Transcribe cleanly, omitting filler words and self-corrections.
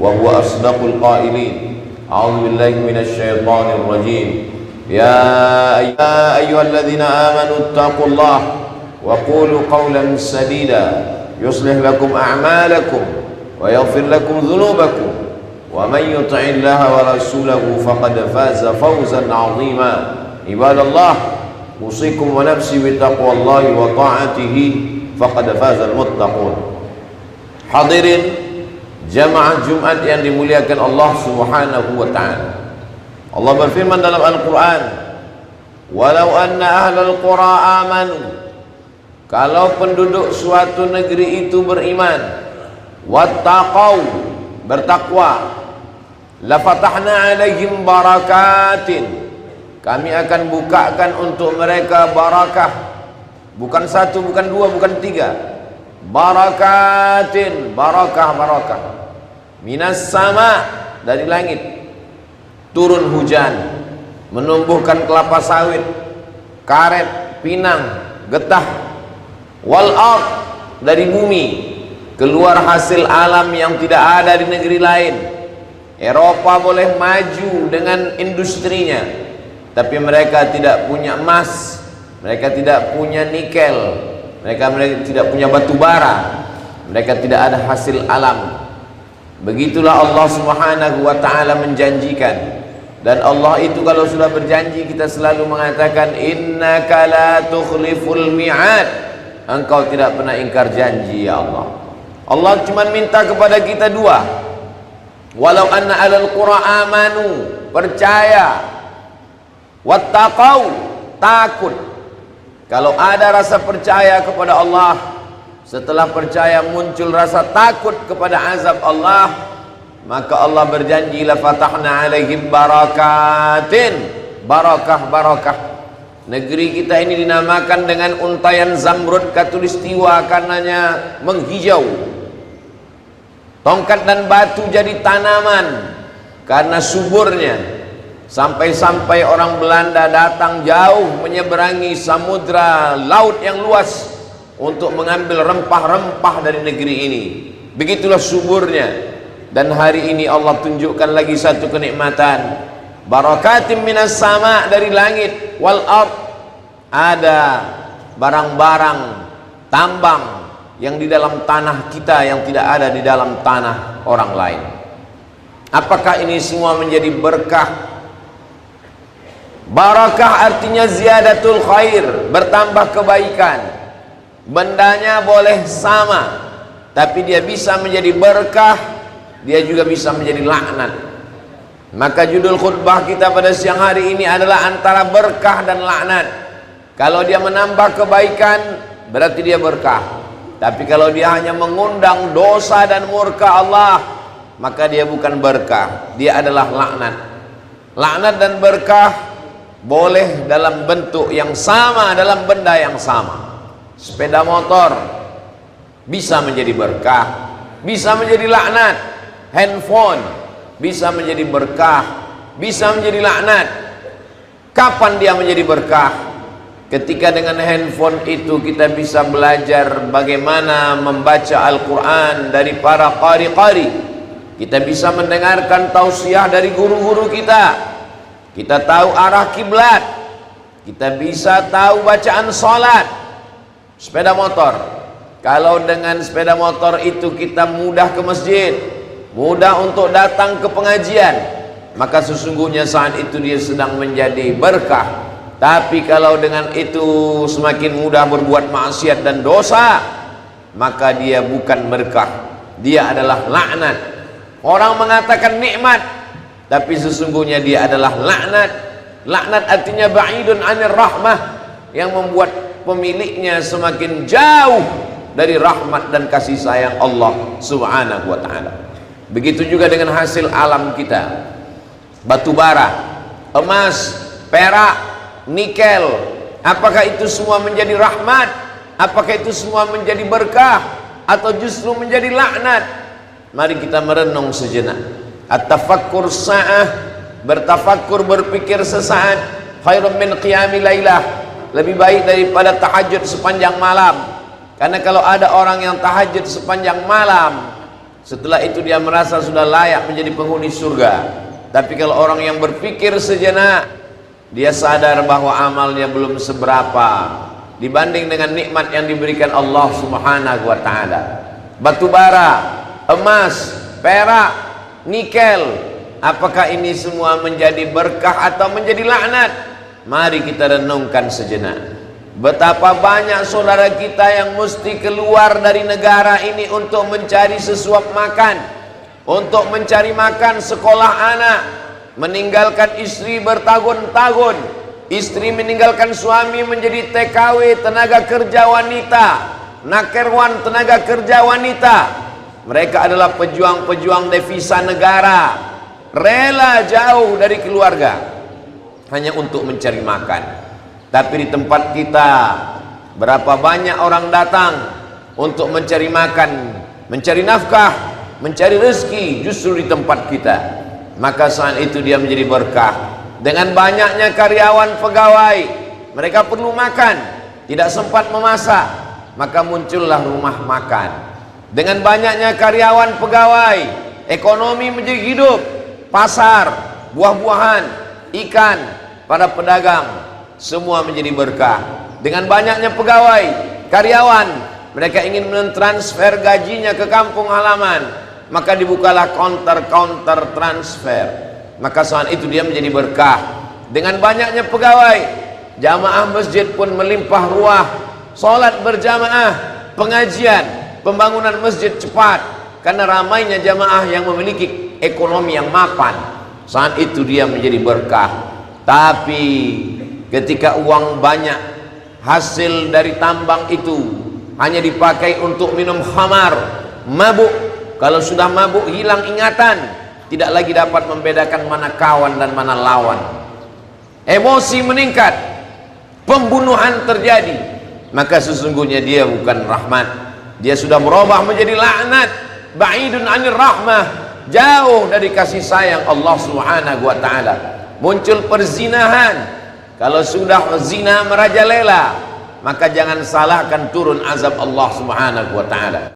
وهو أصدق القائلين أعوذ بالله من الشيطان الرجيم يا أيها الذين آمنوا اتقوا الله وقولوا قولا سديدا يصلح لكم أعمالكم ويغفر لكم ذنوبكم ومن يطع الله ورسوله فقد فاز فوزا عظيما عباد الله أوصيكم ونفسي بتقوى الله وطاعته فقد فاز المتقون. Hadirin jamaah Jumat yang dimuliakan Allah Subhanahu wa taala. Allah berfirman dalam Al-Qur'an, "Walau anna ahlal qura amanu." Kalau penduduk suatu negeri itu beriman, wattaqau, bertakwa, la fatahna alaihim barakatin. Kami akan bukakan untuk mereka barakah. Bukan satu, bukan dua, bukan tiga. Barakatin, barakah. Minas sama, dari langit. Turun hujan, menumbuhkan kelapa sawit, karet, pinang, getah. Wal ard, dari bumi. Keluar hasil alam yang tidak ada di negeri lain. Eropa boleh maju dengan industrinya, tapi mereka tidak punya emas, mereka tidak punya nikel, mereka tidak punya batu bara, mereka tidak ada hasil alam. Begitulah Allah Subhanahu wa taala menjanjikan. Dan Allah itu kalau sudah berjanji, kita selalu mengatakan innaka la tukhliful mi'ad. Engkau tidak pernah ingkar janji ya Allah. Allah cuma minta kepada kita dua. Walau anna alal qura amanu, percaya, wattaqau, takut. Kalau ada rasa percaya kepada Allah, setelah percaya muncul rasa takut kepada azab Allah, maka Allah berjanji la fatahna alaihim barakatin, barakah. Negeri kita ini dinamakan dengan untayan zamrud katulistiwa karenanya menghijau. Tongkat dan batu jadi tanaman karena suburnya. Sampai-sampai orang Belanda datang jauh menyeberangi samudra laut yang luas untuk mengambil rempah-rempah dari negeri ini. Begitulah suburnya. Dan hari ini Allah tunjukkan lagi satu kenikmatan. Barakatim minas sama, dari langit. Wal ard, ada barang-barang tambang yang di dalam tanah kita yang tidak ada di dalam tanah orang lain. Apakah ini semua menjadi berkah? Barakah artinya ziyadatul khair, bertambah kebaikan. Bendanya boleh sama, tapi dia bisa menjadi berkah, dia juga bisa menjadi laknat. Maka judul khutbah kita pada siang hari ini adalah antara berkah dan laknat. Kalau dia menambah kebaikan, berarti dia berkah. Tapi kalau dia hanya mengundang dosa dan murka Allah, maka dia bukan berkah, dia adalah laknat. Laknat dan berkah boleh dalam bentuk yang sama, dalam benda yang sama. Sepeda motor bisa menjadi berkah, bisa menjadi laknat. Handphone bisa menjadi berkah, bisa menjadi laknat. Kapan dia menjadi berkah? Ketika dengan handphone itu kita bisa belajar bagaimana membaca Al-Quran dari para qari-qari. Kita bisa mendengarkan tausiah dari guru-guru kita. Kita tahu arah kiblat. Kita bisa tahu bacaan salat. Sepeda motor. Kalau dengan sepeda motor itu kita mudah ke masjid, mudah untuk datang ke pengajian, maka sesungguhnya saat itu dia sedang menjadi berkah. Tapi kalau dengan itu semakin mudah berbuat maksiat dan dosa, maka dia bukan berkah, dia adalah laknat. Orang mengatakan nikmat, tapi sesungguhnya dia adalah laknat. Laknat artinya ba'idun 'anir rahmah, yang membuat pemiliknya semakin jauh dari rahmat dan kasih sayang Allah Subhanahu wa taala. Begitu juga dengan hasil alam kita. Batu bara, emas, perak, nikel, apakah itu semua menjadi rahmat? Apakah itu semua menjadi berkah? Atau justru menjadi laknat? Mari kita merenung sejenak. At-tafakkur sa'ah, bertafakkur, berpikir sesaat, khairun min qiyami lailah, lebih baik daripada tahajud sepanjang malam. Karena kalau ada orang yang tahajud sepanjang malam, Setelah itu dia merasa sudah layak menjadi penghuni surga. Tapi kalau orang yang berpikir sejenak, dia sadar bahwa amalnya belum seberapa dibanding dengan nikmat yang diberikan Allah Subhanahu wa taala. Batu bara, emas, perak, nikel, apakah ini semua menjadi berkah atau menjadi laknat? Mari kita renungkan sejenak. Betapa banyak saudara kita yang mesti keluar dari negara ini untuk mencari sesuap makan, untuk mencari makan sekolah anak, meninggalkan istri bertahun-tahun, istri meninggalkan suami menjadi TKW, tenaga kerja wanita, nakerwan tenaga kerja wanita. Mereka adalah pejuang-pejuang devisa negara, rela jauh dari keluarga hanya untuk mencari makan. Tapi di tempat kita, berapa banyak orang datang untuk mencari makan, mencari nafkah, mencari rezeki justru di tempat kita. Maka saat itu dia menjadi berkah. Dengan banyaknya karyawan pegawai, mereka perlu makan, tidak sempat memasak, maka muncullah rumah makan. Dengan banyaknya karyawan pegawai, ekonomi menjadi hidup. Pasar, buah-buahan, ikan, para pedagang, semua menjadi berkah. Dengan banyaknya pegawai, karyawan, mereka ingin mentransfer gajinya ke kampung halaman, maka dibukalah counter transfer. Maka saat itu dia menjadi berkah. Dengan banyaknya pegawai, jamaah masjid pun melimpah ruah. Salat berjamaah, pengajian, pembangunan masjid cepat, karena ramainya jamaah yang memiliki ekonomi yang mapan. Saat itu dia menjadi berkah. Tapi ketika uang banyak, hasil dari tambang itu hanya dipakai untuk minum khamar, mabuk. Kalau sudah mabuk hilang ingatan, tidak lagi dapat membedakan mana kawan dan mana lawan. Emosi meningkat, pembunuhan terjadi. Maka sesungguhnya dia bukan rahmat, dia sudah merubah menjadi laknat. Ba'idun anir rahmah, jauh dari kasih sayang Allah Subhanahu wa taala. Muncul perzinahan. Kalau sudah zina merajalela, maka jangan salahkan turun azab Allah Subhanahu wa taala.